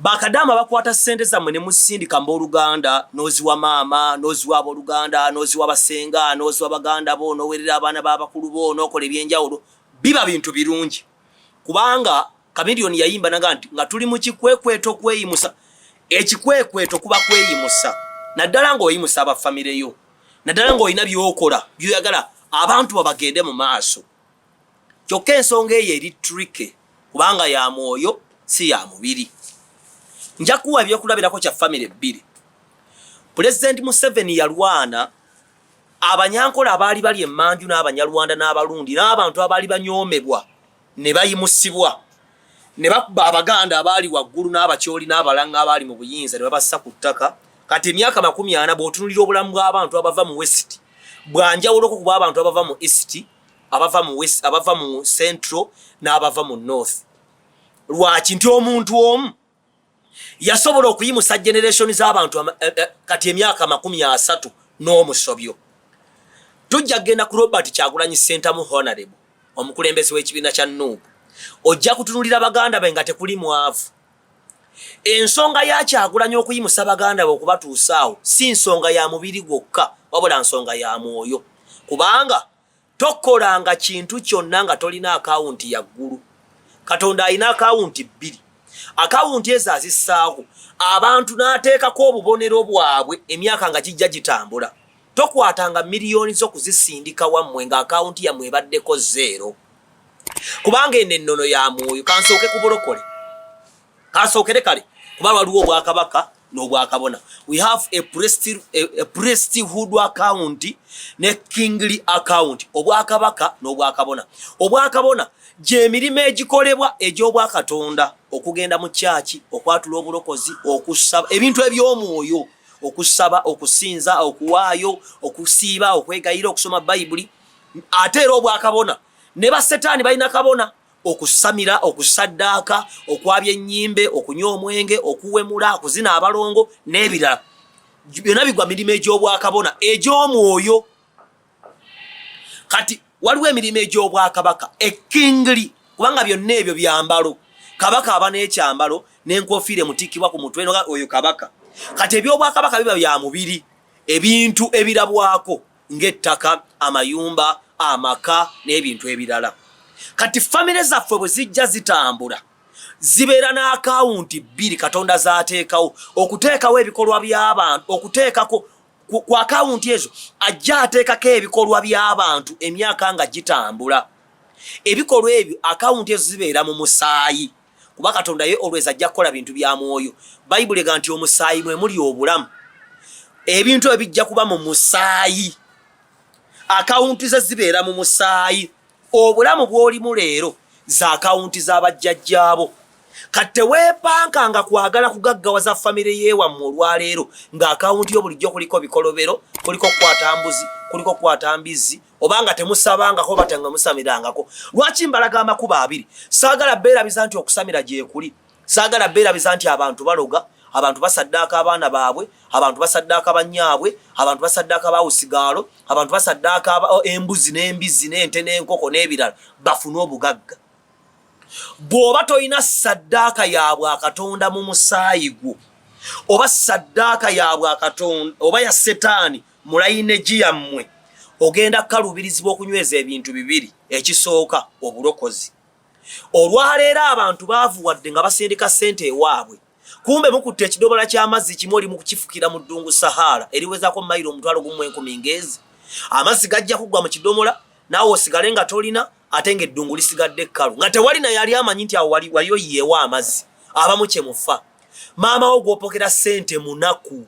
Bakadaama bakwata ssente zammwe ne musindika mbooluganda n'oziwa maama n'oziwa abooluganda n'oziwa basenga n'oziwa baganda bo n'owerera abaana b'abakulu bo n'okola ebyenjawulo biba bintu birungi kubanga Kamiliyoni yayimba naga nti nga tuli mu kikwekweto kweyimusa ekikwekweto kuba kweyimusa naddala ng'oyimusa abafamire yo naddala ng'olina by'okola by'oyagala abantu babagende mu maaso kyokka ensonga eyo eri tricky kubanga ya mwoyo si ya mubiri. Nja kuwa ebyokulabirako kya family bbiri. President Museveni yalwana abanyankola abaali bali emmanju n'abanyalwanda n'abalundi n'abantu abaali banyoomebwa ne bayimusibwa ne bakuba abaganda abaali waggulu n'abakyoli n'abalanga abaali mu buyinza ne babassa ku ttaka. Kati emyaka 40 bw'otunulira obulamu bw'abantu abava mu west bwanjawuloko kuba abantu abava mu east abava mu west abava mu central n'abava mu north. Lwaki nti omuntu omu yasobola okuyimusa generation z'abantu kati emyaka 30 n'omusobyo. Tujja genda ku Robert Kyagulanyi Center mu honorable omukulembeze w'ekibiina kya Nuupu. Ojja kutunulira baganda be nga tekuli mwavu. Ensonga ya Kyagulanyi okuyimusa baganda be okubatuusaawo si nsonga ya mubiri gwokka wabula nsonga ya mwoyo. Kubanga tokolanga kintu kyonna nga tolina akawunti ya ggulu. Katonda alina akawunti 2. Akawunti ezo azissaako abantu n'ateekako obubonero bwabwe emyaka nga kijja gitambula. Tokwatanga miliyoni z'okuzisindika wammwe nga akawunti yammwe ebaddeko 0. Kubanga eno ennono ya mwoyo kansooke ku bulokole. Kansookere kale kuba waliwo obwakabaka n'obwakabona. We have a priesthood account ne kingly account. Obwakabaka n'obwakabona. Obwakabona gy'emirimu egikolebwa egy'obwakatonda okugenda mu kyaki okwatula obulokozi okusaba ebintu eby'omwoyo okusaba okusinza okuwaayo okusiiba okwegayira okusoma Bayibuli. Ate era obwakabona ne basetaani balina kabona okusamira okusaddaaka okwabya ennyimbe okunywa omwenge okuwemula okuzina abalongo n'ebirala byonna bigwa mirimu egy'obwakabona egy'omwoyo. Kati waliwo emirimu egy'obwakabaka ekingli kubanga byonna ebyo byambalo. Kabaka aba n'ekyambalo n'enkofiira emutikibwa ku mutwe oyo kabaka. Kati eby'obwakabaka biba bya mubiri ebintu ebirabwako ng'ettaka amayumba amaka n'ebintu ebirala. Kati famire zaffe bwe zijja zitambula zibeera n'akawunti 2 Katonda zaateekawo okuteekawo ebikolwa by'abantu okuteekako ku akawunti ezo ajja ateekako ebikolwa by'abantu emyaka nga gitambula. Ebikolwa ebyo akawunti ezo zibeera mu musaayi kuba Katonda ye always ajja kukola bintu bya mwoyo. Bayibuli ega nti omusaayi mwe muli obulamu. Ebintu ebijja kuba mu musaayi akawunti ze zibeera mu musaayi. Obulamu bw'olimu leero za akawunti z'abajjajjaabo. Kati teweepankanga kwagala kugaggawaza famire yeewammwe olwaleero nga akawunti yo bulijjo kuliko bikolobero kuliko kukwata mbuzi kuliko kukwata mbizi obanga temusabangako batanga musamirangako. Lwaki mbalaga amakubo 2? Saagala beerabiza nti okusamira gye kuli. Saagala beerabiza nti abantu baloga abantu basaddaaka abaana baabwe abantu basaddaaka bannyaabwe abantu basaddaaka bawusigaalo abantu basaddaaka embuzi n'embizi n'ente n'enkoko n'ebirala bafune obugagga. Bw'oba toyina saddaaka ya bwakatonda mu musaayi gwo oba saddaaka ya bwakatonda oba ya setaani mu layineegi yammwe ogenda kukaluubirizibwa okunyweza ebintu 2. Ekisooka obulokozi. Olwaleero abantu baavuwadde nga basindika ssente ewaabwe. Kumbe mukutte ekidomola ky'amazzi kimu oli mu kukifukira mu ddungu Sahara eriwezaako mayiro 1,1000 ngezi. Amazzi gajja kugwa mu kidomola naawe osigale nga tolina ate ng'eddungu lisigadde kkalu nga tewali naye yali amanyi nti awo waliyo yiyeewa amazzi abamu kye mufa. Maama wo gw'opokera ssente munaku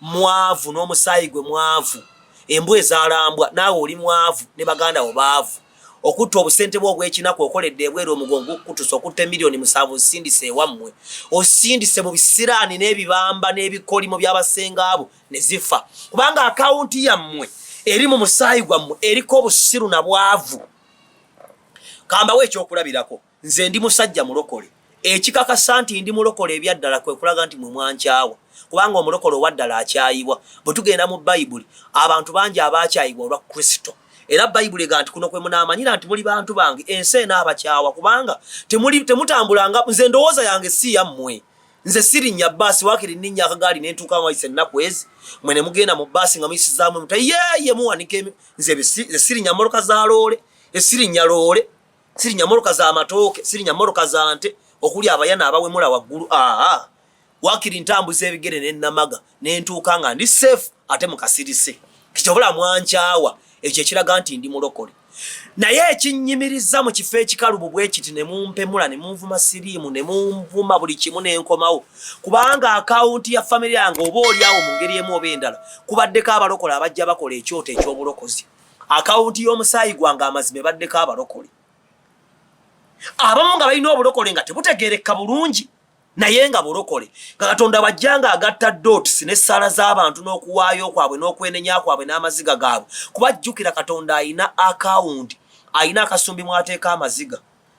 mwavu n'omusaayi gwe mwavu embwa ezaalambwa naawe oli mwavu ne baganda bo baavu. Okutta obusente bwo obw'ekinaku okoledde ebweru omugongo kutusa okutta miliyoni 7 osindise ewammwe osindise mu bisiraani n'ebibamba n'ebikolimo by'abasenga abo ne zifa kubanga akawunti yammwe eri mu musaayi gwammwe eriko obusiru na bwavu. Kambawo ekyokulabirako nze ndi musajja mulokole ekikakasa nti ndi mulokole ebyaddala kwe kulaga nti mwe mwankyawa kubanga omulokole owaddala akyayibwa. Bwe tugenda mu Bayibuli abantu bangi abakyayibwa olwa Kristo. Era Bayibuli ega nti kuno kwe munaamanyira nti muli bantu bange ensi enaabakyawa kubanga temutambulanga. Nze ndowooza yange si yammwe nze sirinya basi wakiri ninnya akagali nentuka waise nakwezi mwene mugenda mu basi nga muyisizaamu mutai ye muwanike nze sirinya moroka za lole sirinya lole sirinya moroka za matoke sirinya moroka za ante okuli abayana abawemula waggulu wakiri ntambuza ebigere n'ennamaga nentuka nga ndi safe ate mukasirise kikyobula mwanchawa ekyo ekiraga nti ndi mulokole naye ekinnyimiriza mu kifo ekikalubu bwe kiti ne mumpemula ne munvuma siriimu ne munvuma buli kimu n'enkomawo kubanga akawunti ya family yange oba oliawo mu ngeri emu oba endala kubaddeko abalokole abajja bakola ekyoto ekyobulokozi akawunti y'omusaayi gwange amazima ebaddeko abalokole abamu nga balina obulokole nga tebutegeereka bulungi naye nga bulokole nga Katonda bajjanga agatta dots n'essaala z'abantu n'okuwaayo kwabwe n'okwenenya kwabwe n'amaziga gaabwe kubajjukira Katonda ayina akawunti ayina akasumbi mwateeka amaziga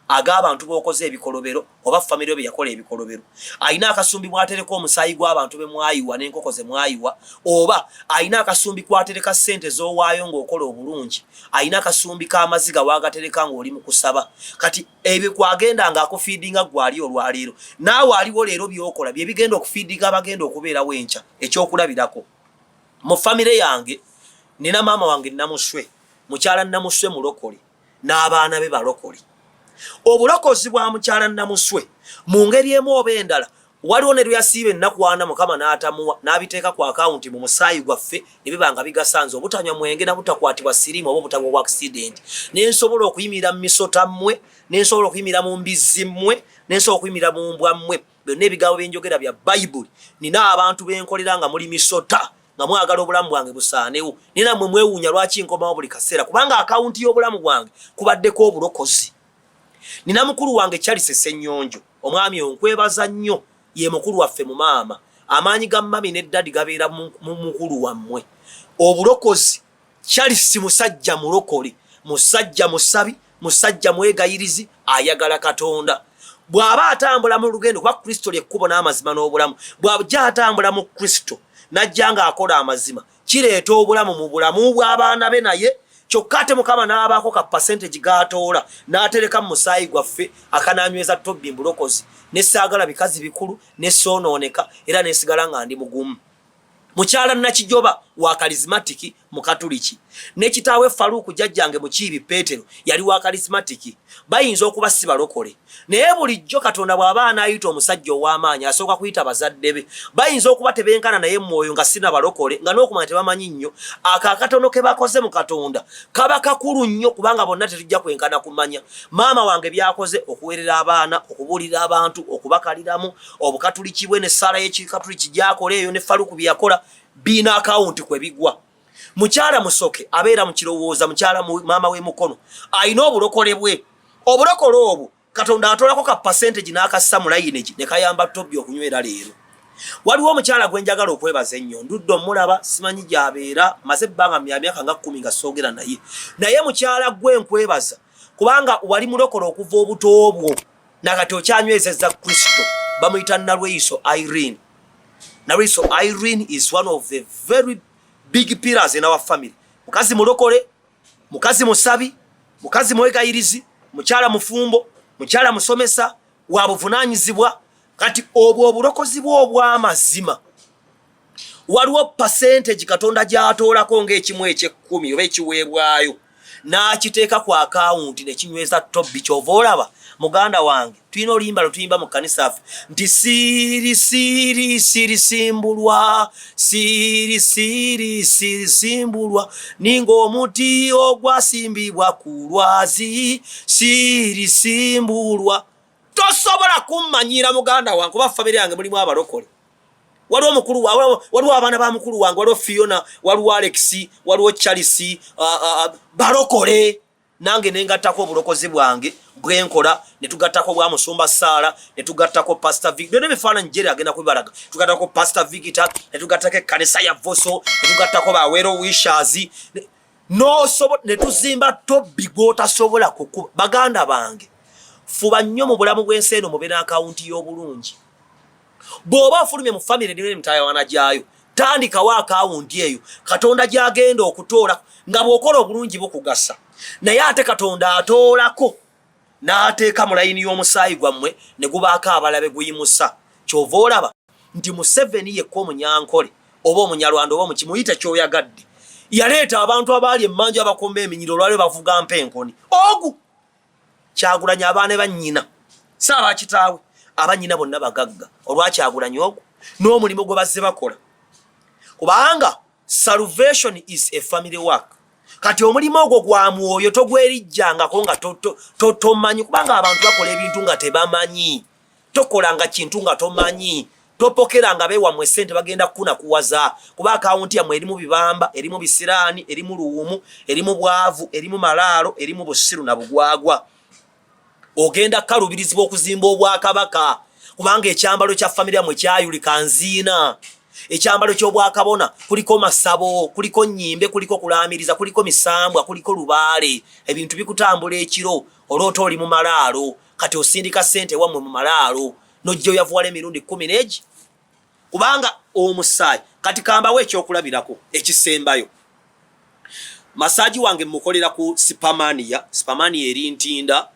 ag'abantu b'okoze ebikolobero oba famire bye yakola ebikolobero ayina akasumbi mwatereka omusaayi gw'abantu be mwayiwa n'enkoko ze mwayiwa oba ayina akasumbi kwatereka ssente z'owaayo ng'okola obulungi ayina akasumbi k'amaziga wagatereka ng'oli mu kusaba kati ebyo kwagenda ng'akufiidinga gwali olwaleero naawe aliwo leero by'okola bye bigenda okufiidinga abagenda okubeerawo enkya ekyokulabirako mu famire yange nina maama wange namuswe mukyala namuswe mulokole n'abaana be balokole obulokozi bwa mukyala namuswe mu ngeri emu oba endala waliwo ne lyasiiba ennakuwaana mukama n'atamuwa n'abiteeka ku akawunti mu musaayi gwaffe ne bibanga bigasanze obutanywa mwenge na butakwatibwa siriimu oba obutagwa bwa accident nensobola okuyimirira mu misota mmwe nensobola okuyimirira mu mbizzi mmwe nensobola okuyimirira mu mbwa mmwe byonna ebigambo byenjogera bya bayibuli nina abantu benkolera nga muli misota nga mwagala obulamu bwange busaanewo nina mmwe mwewuunya lwaki nkomawo buli kaseera kubanga akawunti y'obulamu bwange kubaddeko obulokozi nina mukulu wange Charles Ssennyonjo omwami onkwebaza nnyo ye mukulu waffe mu maama amaanyi ga mami ne dadi gabeera mu mukulu wammwe obulokozi Charles musajja mulokole musajja musabi musajja mwegayirizi ayagala Katonda bw'aba atambula mu lugendo kuba Kristo lyekkubo n'amazima n'obulamu bw'ajja atambula mu Kristo najjanga akola amazima kireeta obulamu mu bulamu bw'abaana be naye kyokka ate mukama n'abaako ka percentage g'atoola n'atereka mu musaayi gwaffe akananyweza tobbi mbulokozi n'essaagala bikazi bikulu n'essoonooneka era n'esigala nga ndi mugumu mukyala Nakijoba wa karismatiki mu Katuliki ne kitaawe Faruku jjajjange Mukiibi Peetero yali wa karismatiki bayinza okuba si balokole naye bulijjo Katonda bw'aba anaayita omusajja ow'amaanyi asooka kuyita bazadde be bayinza okuba tebenkana naye mwoyo nga sina balokole nga n'okumanya tebamanyi nnyo akakatono ke bakoze mu Katonda kaba kakulu nnyo kubanga bonna tetujja kwenkana kumanya maama wange byakoze okuweerera abaana okubuulira abantu okubakaliramu obukatuliki bwe n'essaala y'ekikatuliki gy'akola eyo ne Faruku bye yakola bina akawunti kwe bigwa mukyala Musoke abeera mu kirowooza mukyala maama we Mukono ayina obulokole bwe obulokole obwo Katonda atolako ka percentage n'akassa mu lineage ne kayamba tobbi okunywera leero waliwo omukyala gwe njagala okwebaza ennyo ndudde omulaba simanyi gy'abeera maze ebbanga myaka nga 10 nga soogera naye mukyala gwe nkwebaza kubanga wali mulokole okuva obuto obwo nakati okyanywezezza Kristo bamuyita Nalweyiso Irene. Nalweyiso Irene is one of the very big pillars in our family. Mukazi mulokole, mukazi musabi, mukazi mwegayirizi, mukyala mufumbo, mukyala musomesa, wabuvunaanyizibwa kati obwo obulokozi bw'obw'amazima. Waliwo percentage Katonda gy'atoolako ng'ekimu eky'ekkumi oba ekiweebwayo n'akiteeka ku akawunti ne kinyweza tobbi ky'ova olaba muganda wange tulina oluyimba lutuyimba mu kkanisa affe nti simbulwa ninga omuti ogwasimbibwa ku lwazi simbulwa tosobola kummanyira muganda wange kuba famire yange mulimu abalokole waliwo mukulu waliwo abaana ba mukulu wange waliwo Fiona waliwo Alex waliwo Charles balokole nange nengattako obulokozi bwange bwenkola ne tugattako bwa Musumba Sala ne tugattako Pastor Victor ne bifaananyi Jerry agenda kubibalaga tugattako Pastor Victor ne tugattako ekkanisa ya Voso ne tugattako ba Wero Wishers ne tuzimba tobbi gw'otasobola kukuba baganda bange fuba nnyo mu bulamu bw'ensi eno mube n'akawunti y'obulungi bw'oba ofulumye mu famire ne mutayawana gyayo tandikawo akawunti eyo Katonda gy'agenda okutoola nga bw'okola obulungi bukugasa naye ate Katonda atoolako n'ateeka mu layini y'omusaayi gwammwe ne gubaako abalabe guyimusa kyova olaba nti Museveni yekka omunyankole oba omunyarwanda oba mukimuyita kyoyagadde yaleeta abantu abaali emmanja abakomba eminyiro olwaliro bavuga mpenkoni ogu Kyagulanyi abaana bannyina saaba kitaawe abannyina bonna bagagga olwakyagulanya ogu n'omulimu gwe bazze bakola kubanga salvation is a family work kati omulimu ogwo gwa mwoyo togwerijjangako nga tomanyi kubanga abantu bakola ebintu nga tebamanyi tokolanga kintu nga tomanyi topokeranga beewammwe ssente bagenda kukuna kuwaza kuba akawunti yammwe erimu bibamba erimu bisiraani erimu luwumu erimu bwavu erimu malaalo erimu busiru na bugwagwa ogenda kalubirizibwa okuzimba obwakabaka kubanga ekyambalo kya famire mwe kyayulika nziina ekyambalo ky'obwakabona kuliko masabo kuliko nnyimbe kuliko kulaamiriza kuliko misambwa kuliko lubaale ebintu bikutambula ekiro olwota oli mu malaalo kati osindika ssente wammwe mu malaalo nojja oyavuwala emirundi 10 n'egi kubanga omusaayi kati kambawo ekyokulabirako ekisembayo masaaji wange mukolera ku Spamania eri ntinda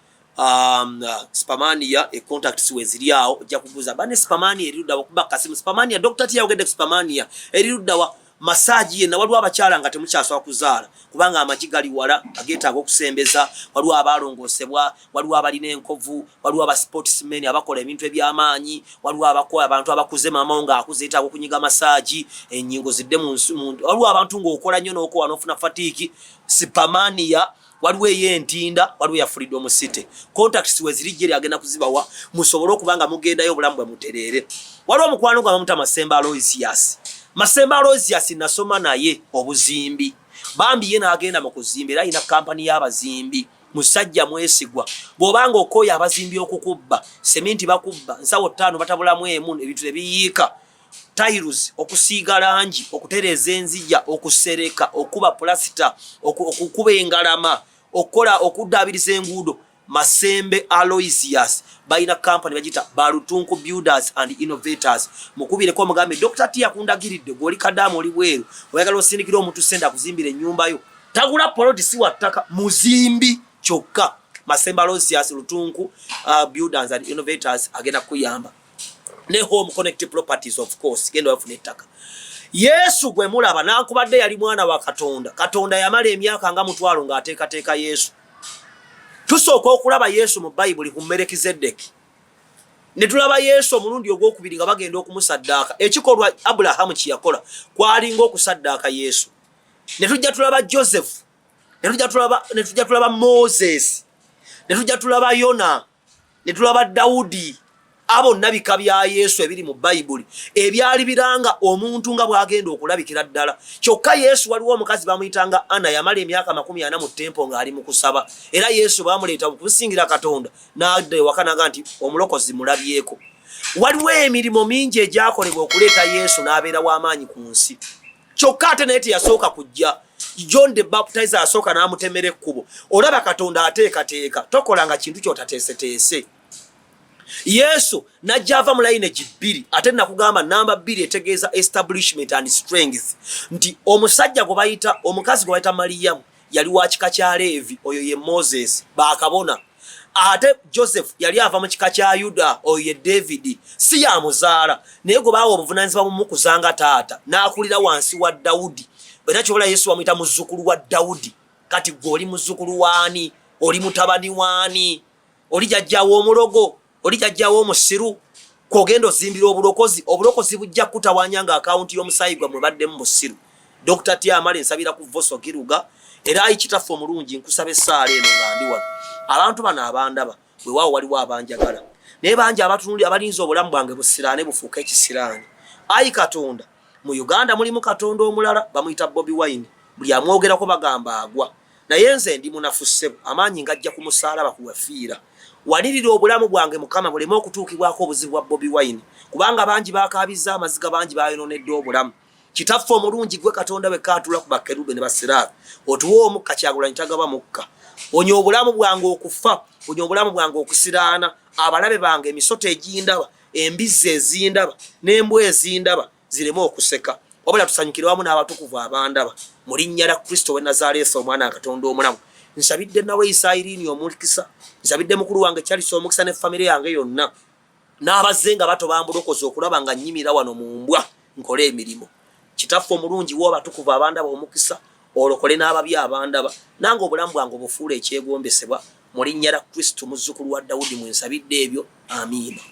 Spamania contacts weziri awo ojja kubuuza bane Spamania eruddawa kuba kasimu Spamania Dr. Tia ogedde Spamania eruddawa massage yenna waliwo abakyala nga temukyasobola kuzaala kubanga amagi gali wala ageetaaga okusembeza waliwo abalongoosebwa waliwo abalina enkovu waliwo aba sportsmen abakola ebintu ebyamaanyi waliwo abantu abakuze maama nga akuze yeetaaga okunyiga massage ennyingo zidde waliwo abantu ng'okola nnyo n'okowa n'ofuna fatiiki Spamania waliwo eyentinda waliwo ya Freedom City contacts weziri jeri agenda kuzibawa musobole okubanga mugendayo obulamu bwe mutereere waliwo omukwano gwa Mutama Masemba Aloysius Masemba Aloysius nasoma naye obuzimbi bambi ye n'agenda mu kuzimba era ayina kampani y'abazimbi musajja mwesigwa bw'obanga okooya abazimbi okukubba sementi bakubba nsawo 5 batabulamu emu ebintu ebiyiika tiles okusiiga langi okutereeza enzija okusereka okuba plasita okukuba engalama okola okuddaabiriza enguudo Masembe Aloysius balina company bagita Balutunku Builders and Innovators mukubireko omugambe Dr. Tia kundagiridde gwoli Kadaama oli bweru oyagala osindikira omuntu senda kuzimbira ennyumba yo tagula poloti si wattaka muzimbi kyokka Masembe Aloysius Lutunku Builders and Innovators agenda kuyamba ne home connected properties of course genda wafuna ettaka Yesu gwe mulaba nankubadde yali mwana wa Katonda yamala emyaka nga mutwalo ng'ateekateeka Yesu tusooka okulaba Yesu mu Bayibuli ku Melekizedeki ne tulaba Yesu omulundi ogwokubiri nga bagenda okumusaddaaka ekikolwa Abulahamu kiyakola kwalinga okusaddaaka Yesu ne tujja tulaba Joseph ne tujja tulaba Moses ne tujja tulaba Yona ne tulaba Dawudi abo nabika bya Yesu ebiri mu Bayibuli ebyali biranga omuntu nga bwagenda okulabikira ddala kyokka Yesu waliwo omukazi bamuyitanga Ana yamala emyaka 40 mu tempo ng'ali mu kusaba era Yesu bamuleeta okusingira Katonda n'adda ewakanaga nti omulokozi mulabyeko waliwo emirimu mingi egyakolebwa okuleeta Yesu n'abeera w'amaanyi ku nsi kyokka ate naye teyasooka kujja John the Baptizer asooka n'amutemera ekkubo olaba Katonda ateekateeka tokolanga kintu ky'otateeseteese Yesu najja ava mu line egibbiri ate nakugamba namba 2 etegeeza establishment and strength nti omusajja gwe bayita omukazi gwe bayita Mariyamu yali wa kika kya Levi oyo ye Moses bakabona ate Joseph yali ava mu kika kya Yuda oyo ye David si ya muzaala naye gwe baawa obuvunaanyizibwa mu kuzanga taata n'akulira wansi wa Dawudi bwe kyobola Yesu bamuyita muzzukulu wa Dawudi kati gwe oli muzzukulu waani oli mutabani waani oli jjajjawo omulogo oli jjajjawo omusiru kogendo zimbira obulokozi bujja kutawanya nga akaunti y'omusayi gwa mubadde mu musiru Dr. Tia amale nsabira ku Voso Kiruga era ayikitaffe omulungi nkusaba essaala eno nga ndi wano abantu bano abandaba bwe waawo waliwo abanjagala naye bangi abatunuli abalinza obulamu bwange busiraane bufuuka ekisiraani ayi Katonda mu Uganda mulimu Katonda omulala bamuyita Bobi Wine buli amwogerako bagamba agwa naye nze ndi munafu ssebo amaanyi ngajja ku musaalaba kuwafiira walirira obulamu bwange Mukama buleme okutuukibwako obuzibu bwa Bobi Wine kubanga bangi baakaabiza amaziga bangi baayononedde obulamu kitaffe omulungi gwe Katonda bwe kaatula ku bakerube ne basiraafu otuwa omukka Kyagulanyi tagaba mukka onya obulamu bwange okufa onya obulamu bwange okusiraana abalabe bange emisoto egindaba embizzi ezindaba n'embwa ezindaba zireme okuseka wabula tusanyukire wamu n'abatukuvu abandaba mu linnya lya Kristo w'e Nazaaleesi omwana wa Katonda omulamu nsabidde nawe Isayirini omukisa nsabidde mukulu wange Charles omukisa ne famire yange yonna n'abazenga bato bambulokoza okulaba nga nnyimira wano mu mbwa nkole emirimu. Kitaffe omulungi wo abatukuvu abandaba omukisa olokole n'ababi abandaba nange obulamu bwange obufuula ekyegombesebwa mu linnya lya Kristo muzzukulu wa Dawudi mwensabidde ebyo amiina.